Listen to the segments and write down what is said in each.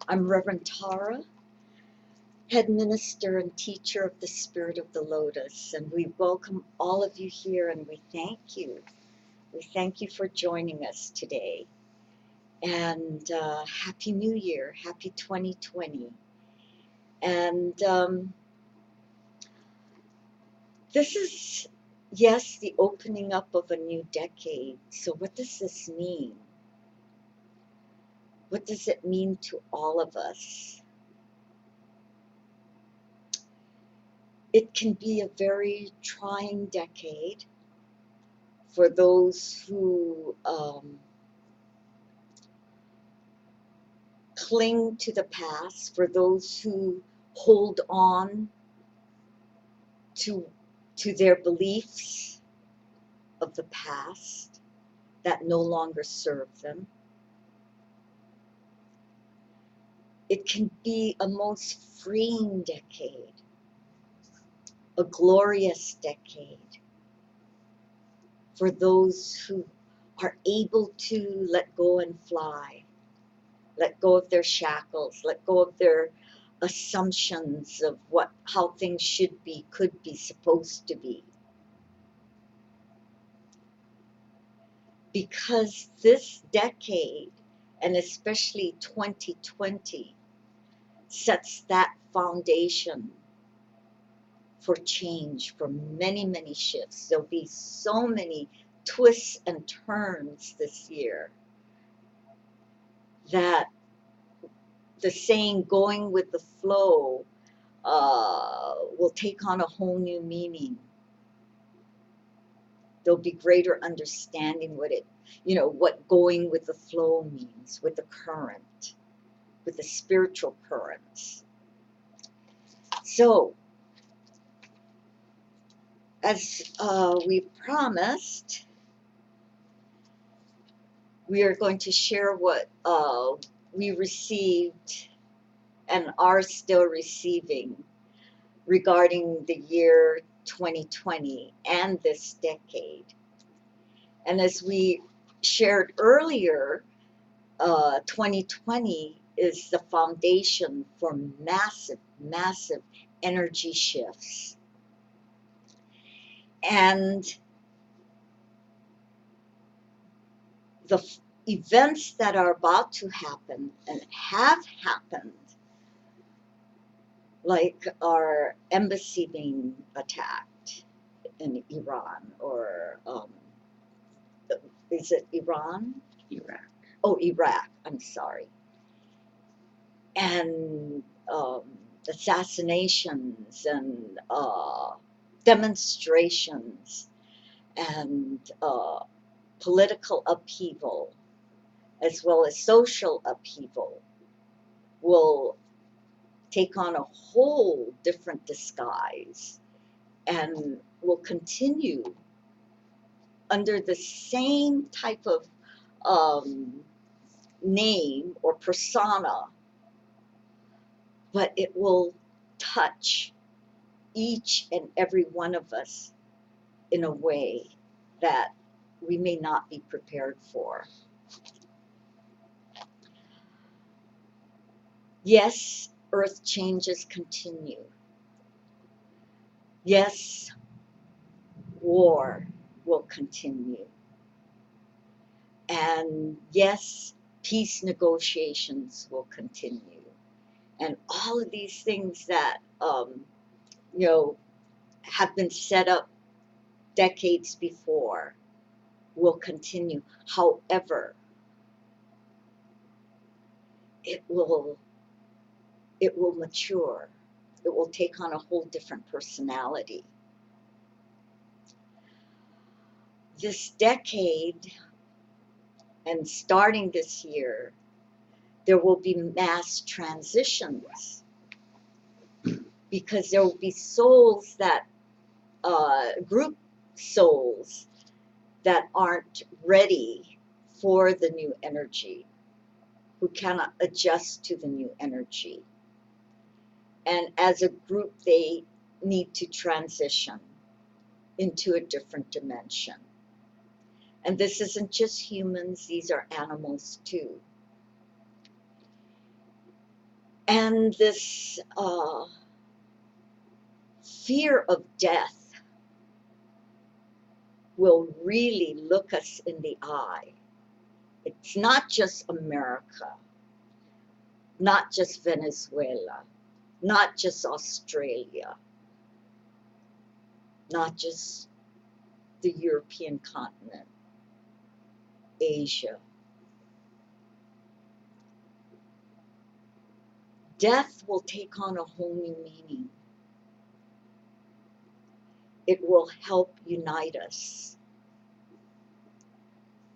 I'm Reverend Tara, head minister and teacher of the Spirit of the Lotus, and we welcome all of you here and we thank you. We thank you for joining us today. And Happy New Year, Happy 2020. And This is, yes, the opening up of a new decade. So, what does this mean? What does it mean to all of us? It can be a very trying decade for those who cling to the past, for those who hold on to, to their beliefs of the past that no longer serve them. It can be a most freeing decade, a glorious decade for those who are able to let go and fly, let go of their shackles, let go of their assumptions of how things should be, could be, supposed to be. Because this decade, and especially 2020, sets that foundation for change, for many, many shifts. There'll be so many twists and turns this year that the saying going with the flow will take on a whole new meaning. There'll be greater understanding what going with the flow means, with the current, with the spiritual currents. So, as we promised, we are going to share what we received and are still receiving regarding the year 2020 and this decade. And as we shared earlier, 2020 is the foundation for massive, massive energy shifts. And the events that are about to happen and have happened, like our embassy being attacked in Iran, or is it Iran? Iraq. Oh, Iraq, I'm sorry. And assassinations and demonstrations and political upheaval, as well as social upheaval, will take on a whole different disguise and will continue under the same type of name or persona, but it will touch each and every one of us in a way that we may not be prepared for. Yes, earth changes continue. Yes, war will continue. And yes, peace negotiations will continue. And all of these things that, have been set up decades before will continue. However, it will mature. It will take on a whole different personality. This decade, and starting this year, there will be mass transitions, because there will be souls that, group souls, that aren't ready for the new energy, who cannot adjust to the new energy. And as a group, they need to transition into a different dimension. And this isn't just humans, these are animals too. And this fear of death will really look us in the eye. It's not just America, not just Venezuela, not just Australia, not just the European continent, Asia. Death will take on a whole new meaning. It will help unite us.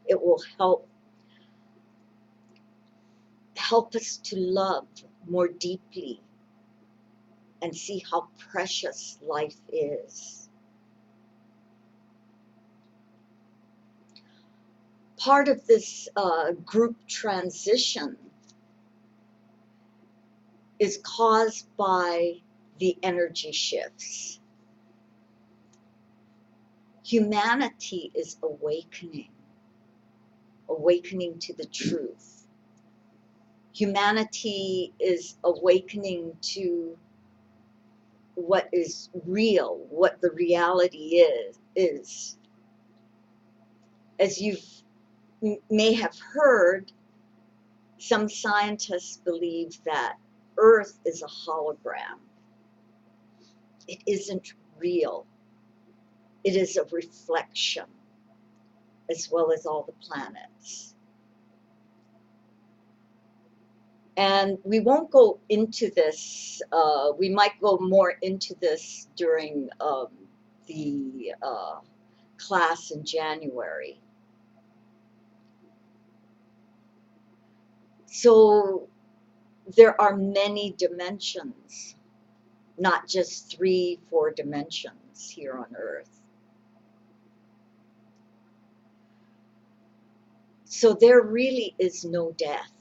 It will help us to love more deeply and see how precious life is. Part of this group transition is caused by the energy shifts. Humanity is awakening to the truth. Humanity is awakening to what is real, what the reality is. As you may have heard, some scientists believe that Earth is a hologram. It isn't real. It is a reflection, as well as all the planets. And we won't go into this, we might go more into this during the class in January. So there are many dimensions, not just 3, 4 dimensions here on Earth. So there really is no death.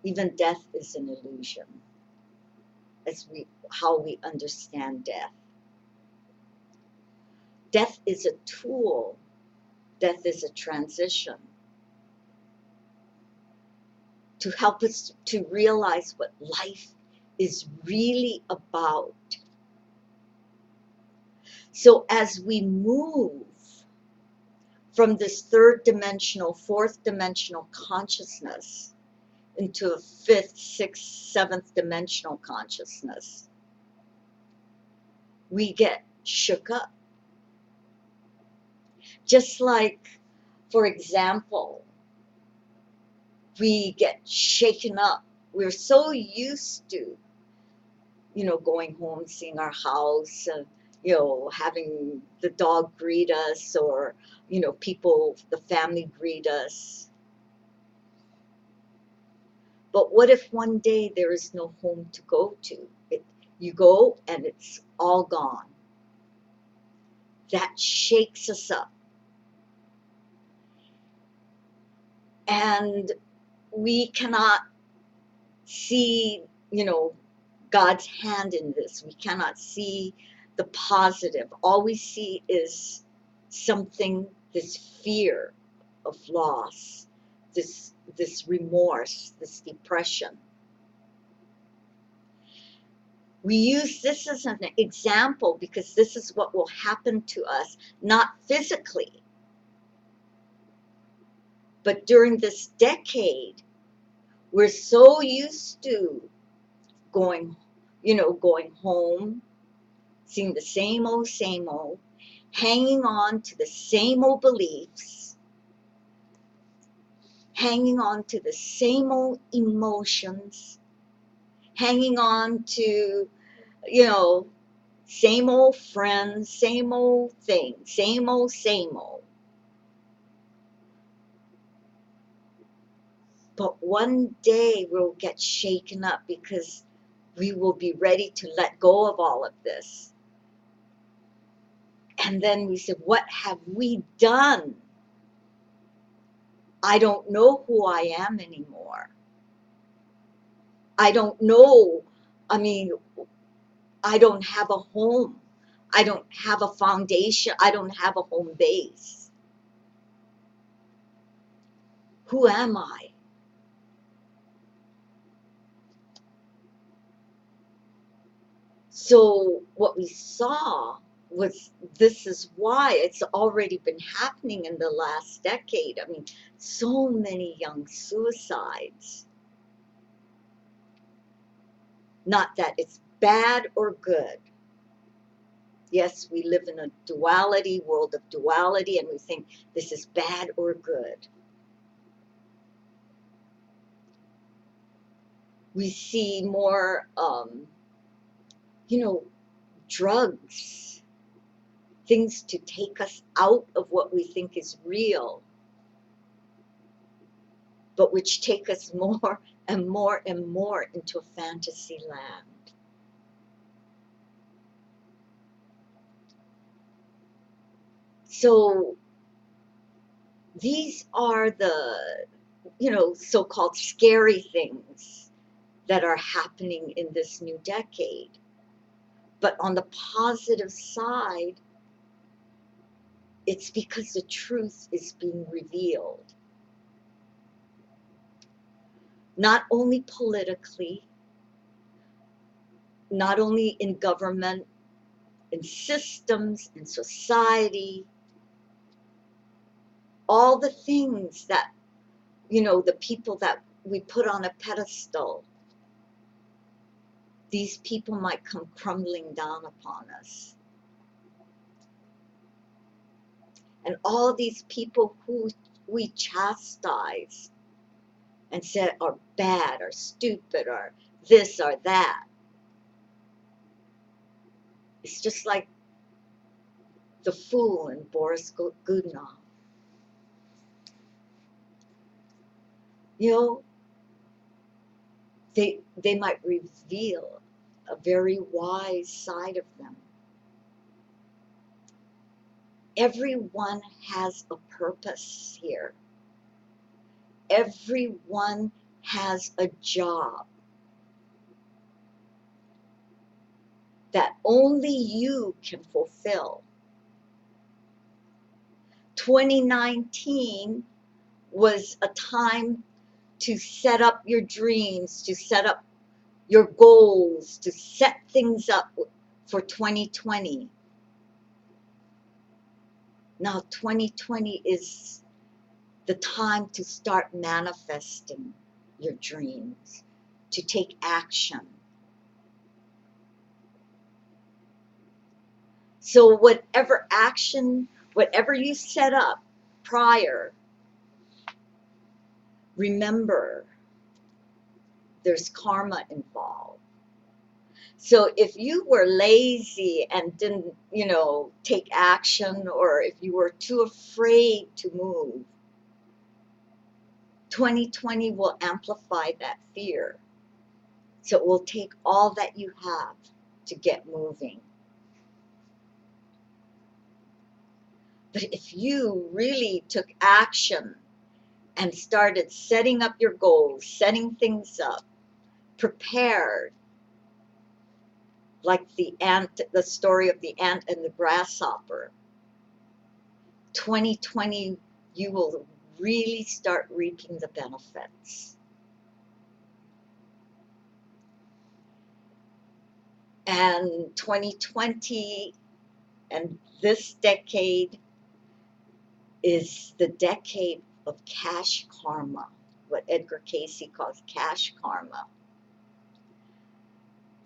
Even death is an illusion, how we understand death. Death is a tool. Death is a transition to help us to realize what life is really about. So as we move from this 3rd dimensional, 4th dimensional consciousness into a 5th, 6th, 7th dimensional consciousness, we get shook up. Just like, for example, we get shaken up. We're so used to, going home, seeing our house, and, having the dog greet us, or, people, the family greet us. But what if one day there is no home to go to? You go and it's all gone. That shakes us up. And we cannot see, God's hand in this. We cannot see the positive. All we see is something, this fear of loss, this remorse, this depression. We use this as an example because this is what will happen to us, not physically, but during this decade, we're so used to going home, seeing the same old, hanging on to the same old beliefs, hanging on to the same old emotions, hanging on to, same old friends, same old thing, same old. But one day we'll get shaken up because we will be ready to let go of all of this. And then we said, what have we done? I don't know who I am anymore. I don't know. I mean, I don't have a home. I don't have a foundation. I don't have a home base. Who am I? So what we saw was, this is why it's already been happening in the last decade. I mean, so many young suicides. Not that it's bad or good. Yes, we live in a duality, world of duality, and we think this is bad or good. We see more, drugs, things to take us out of what we think is real, but which take us more and more and more into a fantasy land. So these are the, so-called scary things that are happening in this new decade. But on the positive side, it's because the truth is being revealed. Not only politically, not only in government, in systems, in society, all the things that, the people that we put on a pedestal, these people might come crumbling down upon us. And all these people who we chastise and said are bad, or stupid, or this or that, it's just like the fool in Boris Godunov. They might reveal a very wise side of them. Everyone has a purpose here. Everyone has a job that only you can fulfill. 2019 was a time to set up your dreams, to set up your goals, to set things up for 2020. Now 2020 is the time to start manifesting your dreams, to take action. So whatever action, whatever you set up prior, remember there's karma involved. So if you were lazy and didn't, take action, or if you were too afraid to move, 2020 will amplify that fear. So it will take all that you have to get moving. But if you really took action and started setting up your goals, setting things up, prepared, like the story of the ant and the grasshopper, 2020, you will really start reaping the benefits. And 2020 and this decade is the decade of cash karma, what Edgar Cayce calls cash karma.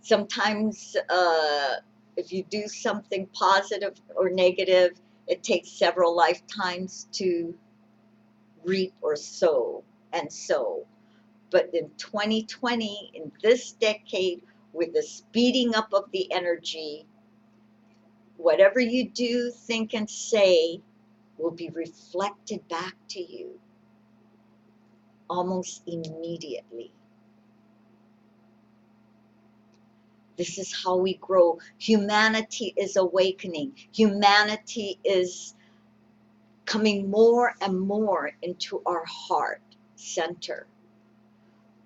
Sometimes if you do something positive or negative, it takes several lifetimes to reap or sow and sow. But in 2020, in this decade, with the speeding up of the energy, whatever you do, think, and say will be reflected back to you almost immediately. This is how we grow. Humanity is awakening. Humanity is coming more and more into our heart center.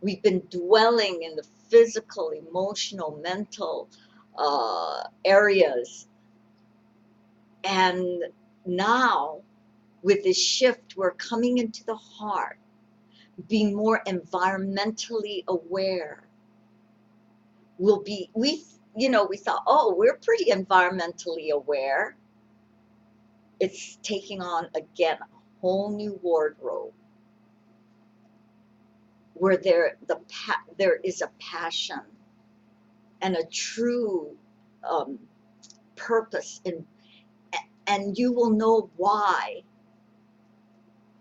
We've been dwelling in the physical, emotional, mental areas. And now, with this shift, we're coming into the heart, being more environmentally aware. we thought, oh, we're pretty environmentally aware. It's taking on, again, a whole new wardrobe where there is a passion and a true purpose and you will know why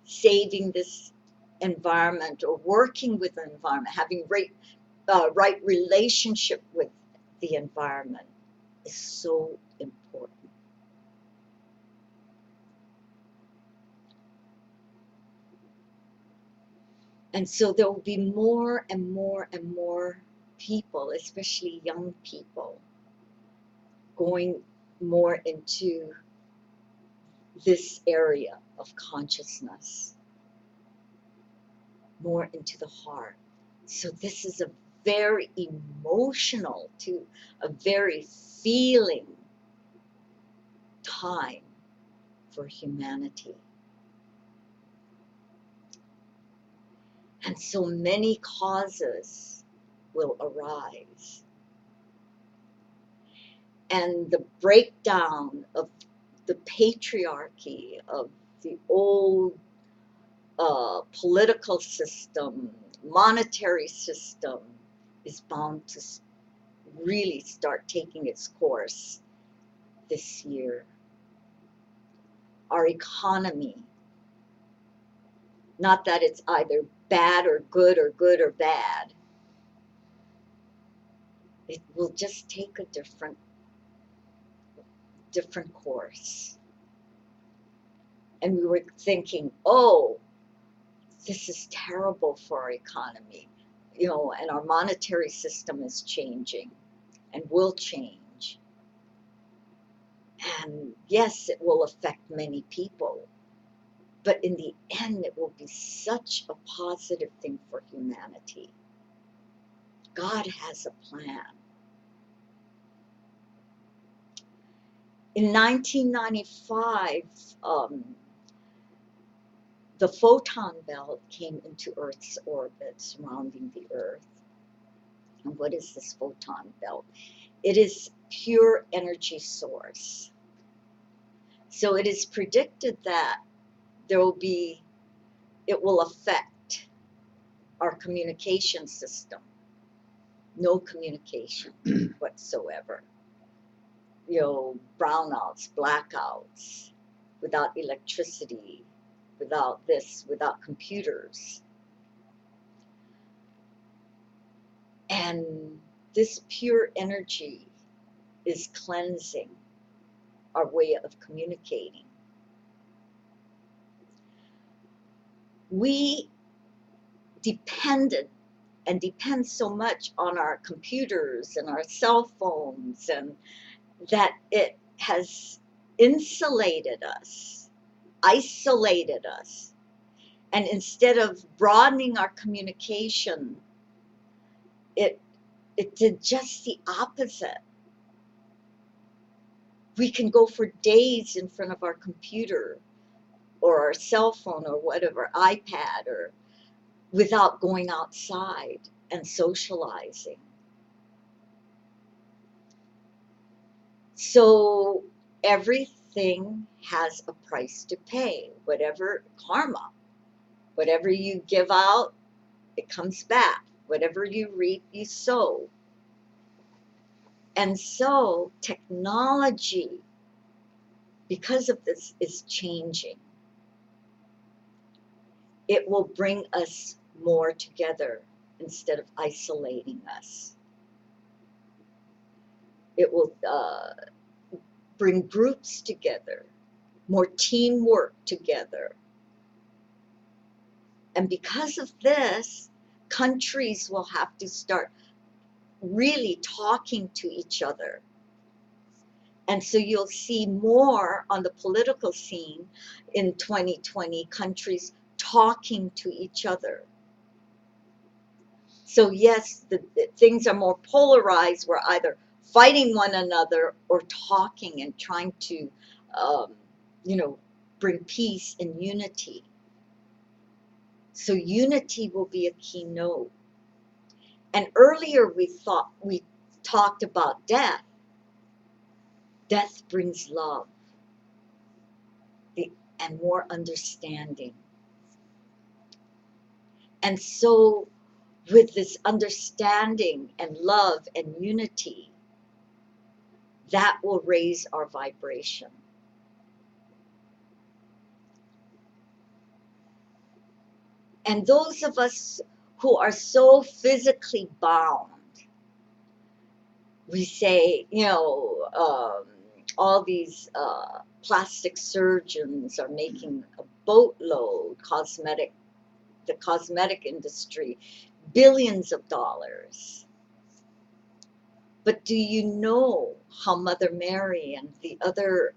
saving this environment or working with the environment, having right relationship with the environment is so important. And so there will be more and more and more people, especially young people, going more into this area of consciousness, more into the heart. So this is a very emotional, too, a very feeling time for humanity. And so many causes will arise. And the breakdown of the patriarchy of the old political system, monetary system, is bound to really start taking its course this year. Our economy, not that it's either bad or good or bad, it will just take a different course. And we were thinking, oh, this is terrible for our economy, and our monetary system is changing and will change. And yes, it will affect many people, but in the end, it will be such a positive thing for humanity. God has a plan. In 1995, the photon belt came into Earth's orbit, surrounding the Earth. And what is this photon belt? It is pure energy source. So it is predicted that it will affect our communication system. No communication whatsoever. Brownouts, blackouts, without electricity, without this, without computers. And this pure energy is cleansing our way of communicating. We depend so much on our computers and our cell phones, and that it has insulated us, isolated us. And instead of broadening our communication, it did just the opposite. We can go for days in front of our computer or our cell phone or whatever, iPad, or without going outside and socializing. So everything has a price to pay, whatever karma. Whatever you give out, it comes back. Whatever you reap, you sow. And so technology, because of this, is changing. It will bring us more together instead of isolating us. It will bring groups together, more teamwork together. And because of this, countries will have to start really talking to each other. And so you'll see more on the political scene in 2020, countries talking to each other. So yes, the things are more polarized. We're either fighting one another or talking and trying to, bring peace and unity. So unity will be a keynote. And earlier we talked about death, death brings love and more understanding. And so, with this understanding and love and unity, that will raise our vibration. And those of us who are so physically bound, we say, all these plastic surgeons are making a boatload, the cosmetic industry, billions of dollars. But do you know how Mother Mary and the other,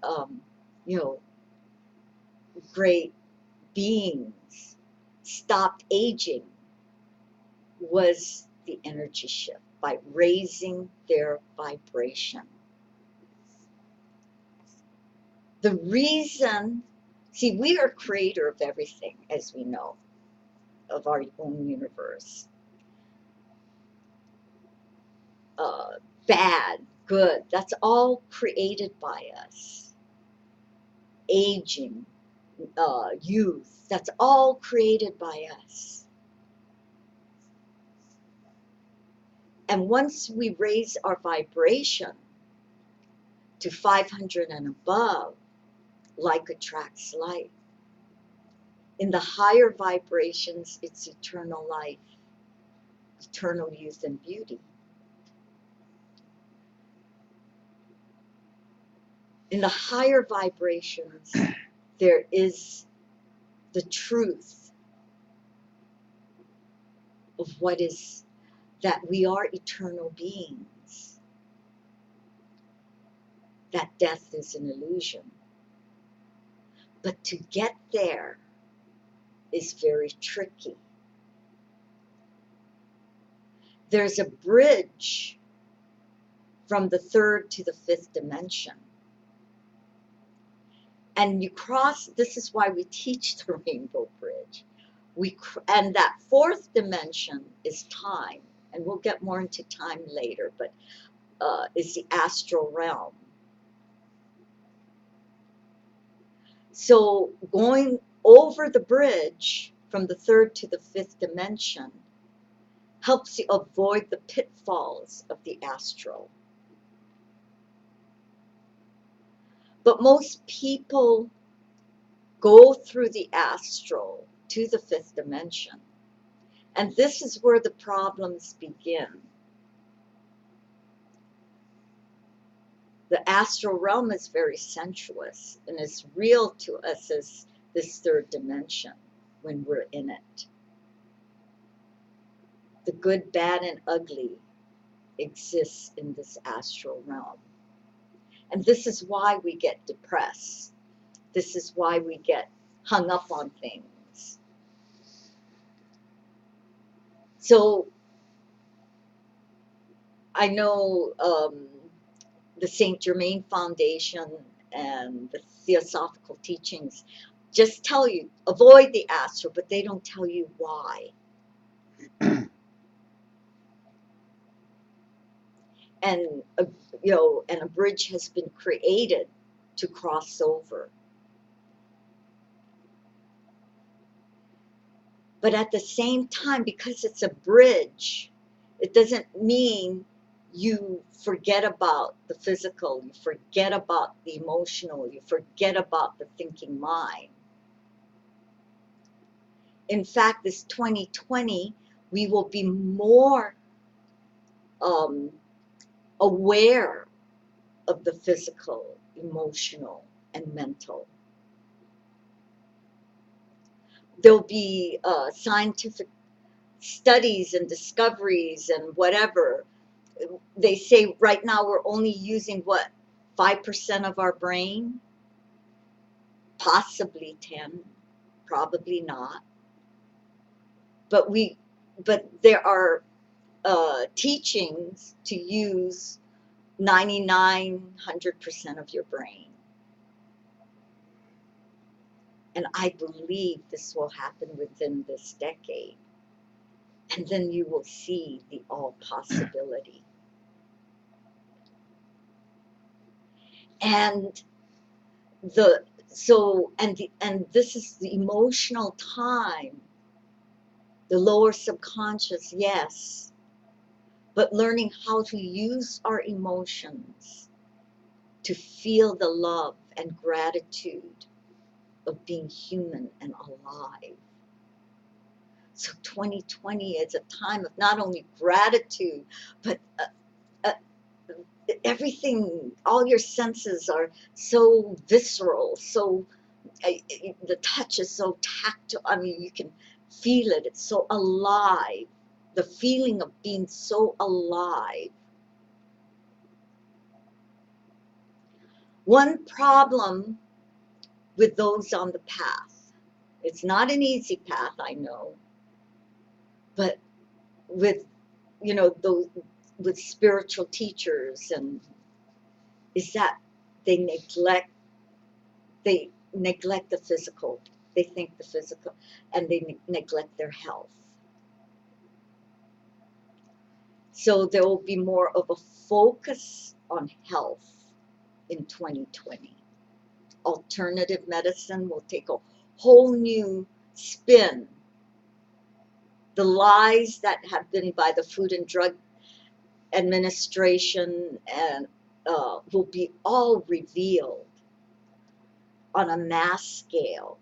great beings stopped aging? Was the energy shift by raising their vibration. The reason, see, we are creator of everything, as we know, of our own universe. Bad, good, that's all created by us. Aging, youth, that's all created by us. And once we raise our vibration to 500 and above, like attracts like. In the higher vibrations, it's eternal life, eternal youth and beauty. In the higher vibrations, there is the truth of what is that we are eternal beings, that death is an illusion. But to get there is very tricky. There's a bridge from the third to the fifth dimension. And you cross, this is why we teach the Rainbow Bridge. And that fourth dimension is time. And we'll get more into time later, but is the astral realm. So going over the bridge from the third to the fifth dimension helps you avoid the pitfalls of the astral. But most people go through the astral to the fifth dimension. And this is where the problems begin. The astral realm is very sensuous and is real to us as this third dimension when we're in it. The good, bad, and ugly exists in this astral realm. And this is why we get depressed. This is why we get hung up on things. So I know the Saint Germain Foundation and the Theosophical Teachings just tell you, avoid the astral, but they don't tell you why. And a bridge has been created to cross over. But at the same time, because it's a bridge, it doesn't mean you forget about the physical, you forget about the emotional, you forget about the thinking mind. In fact, this 2020, we will be more aware of the physical, emotional, and mental. There'll be scientific studies and discoveries and whatever. They say right now we're only using, 5% of our brain? Possibly 10, probably not. But there are teachings to use 99–100% of your brain. And I believe this will happen within this decade. And then you will see the all possibility. And and this is the emotional time, the lower subconscious, yes, but learning how to use our emotions to feel the love and gratitude of being human and alive. So 2020 is a time of not only gratitude, but uh, everything, all your senses are so visceral, so the touch is so tactile. I mean, you can feel it. It's so alive. The feeling of being so alive. One problem with those on the path, it's not an easy path, I know, but with, you know, those with spiritual teachers, and is that they neglect the physical. They think the physical, and they neglect their health. So there will be more of a focus on health in 2020. Alternative medicine will take a whole new spin. The lies that have been by the Food and Drug Administration and will be all revealed on a mass scale.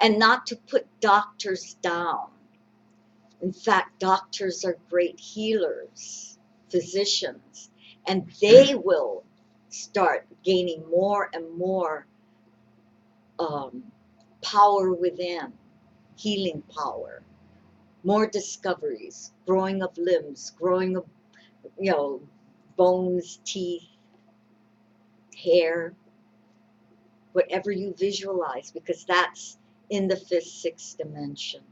And not to put doctors down. In fact, doctors are great healers, physicians, and they will start gaining more and more power within, healing power, more discoveries, growing of limbs, growing of, you know, bones, teeth, hair, whatever you visualize, because that's in the fifth, sixth dimension.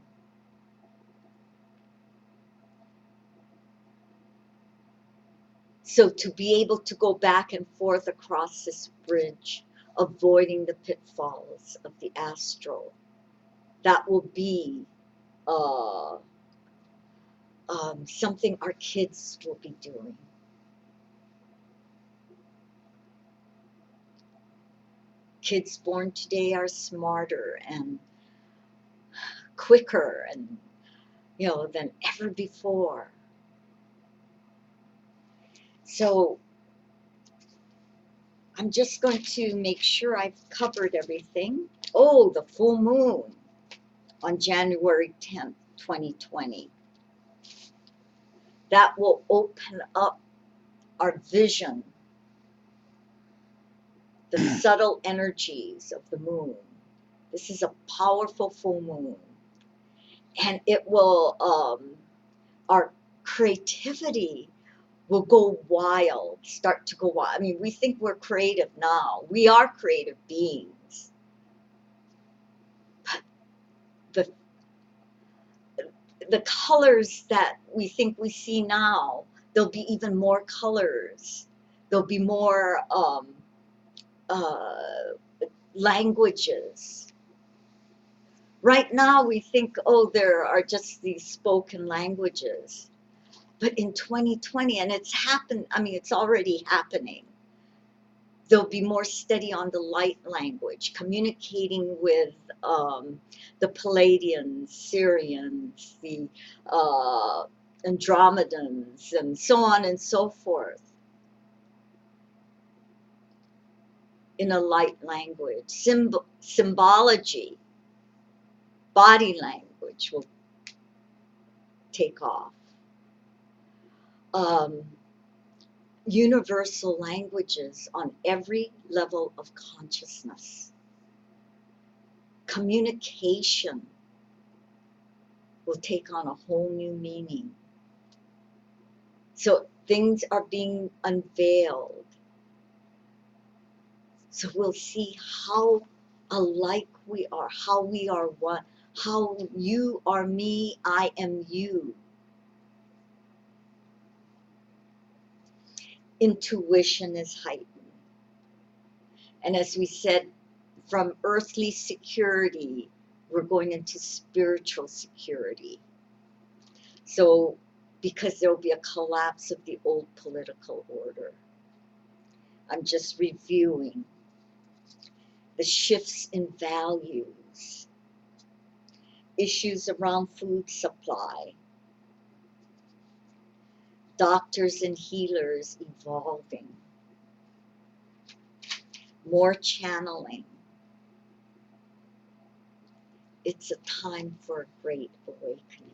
So to be able to go back and forth across this bridge, avoiding the pitfalls of the astral, that will be uh, something our kids will be doing. Kids born today are smarter and quicker and, you know, than ever before. So I'm just going to make sure I've covered everything. Oh, the full moon on January 10th, 2020. That will open up our vision, the subtle energies of the moon. This is a powerful full moon. And it will, our creativity will go wild, start to go wild. I mean, we think we're creative now. We are creative beings. But the colors that we think we see now, there'll be even more colors. There'll be more uh, languages. Right now, we think, oh, there are just these spoken languages. But in 2020, and it's happened, I mean, it's already happening. There'll be more study on the light language, communicating with the Palladians, Syrians, the Andromedans, and so on and so forth in a light language. Symbology, body language will take off. Universal languages on every level of consciousness. Communication will take on a whole new meaning. So things are being unveiled. So we'll see how alike we are, how we are one, how you are me, I am you. Intuition is heightened. And as we said, from earthly security, we're going into spiritual security. So, because there will be a collapse of the old political order. I'm just reviewing the shifts in values, issues around food supply, doctors and healers evolving, more channeling. It's a time for a great awakening.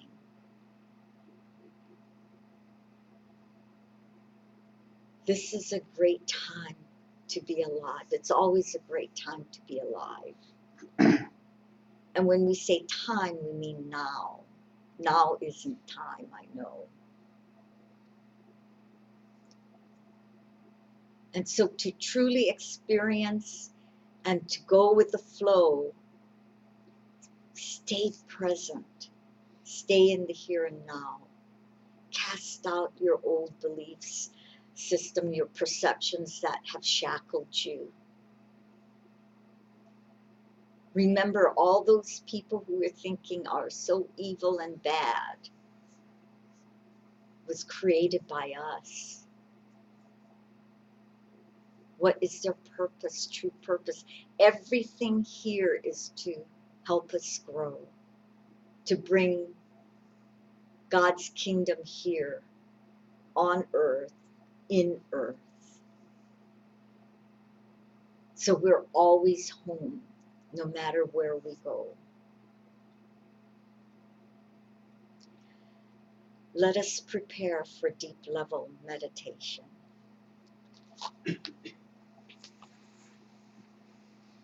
This is a great time to be alive. It's always a great time to be alive. And when we say time, we mean now. Now isn't time, I know. And so to truly experience and to go with the flow, stay present, stay in the here and now. Cast out your old beliefs system, your perceptions that have shackled you. Remember, all those people who we're thinking are so evil and bad was created by us. What is their purpose, true purpose? Everything here is to help us grow, to bring God's kingdom here on earth, in earth. So we're always home, no matter where we go. Let us prepare for deep level meditation.